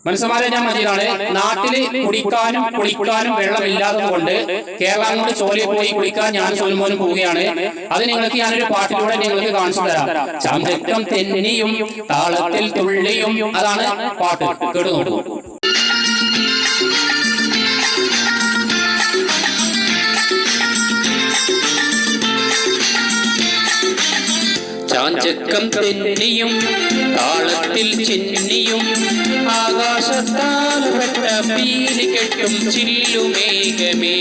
മനസ്സമാരെ ഞാൻ മജീദാണ്. നാട്ടില് കുടിക്കാനും കുളിക്കാനും വെള്ളമില്ലാത്തത് കൊണ്ട് കേരളം കൊണ്ട് ചോലയിൽ പോയി കുളിക്കാൻ ഞാൻ സോൽമോനും പോവുകയാണ്. അത് നിങ്ങൾക്ക് ഞാനൊരു പാട്ടിലൂടെ നിങ്ങൾക്ക് കാണിച്ചു തരാം. ചാന്തക്കം തെന്നിയും താളത്തിൽ തുള്ളിയും, അതാണ് പാട്ട്. കേട്ടു നോക്കൂ. ചാഞ്ചക്കം തെന്നിയും താളത്തിൽ ചിന്നിയും ആകാശത്താൽ പെട്ട പീലി കെട്ടും ചില്ലുമേഘമേ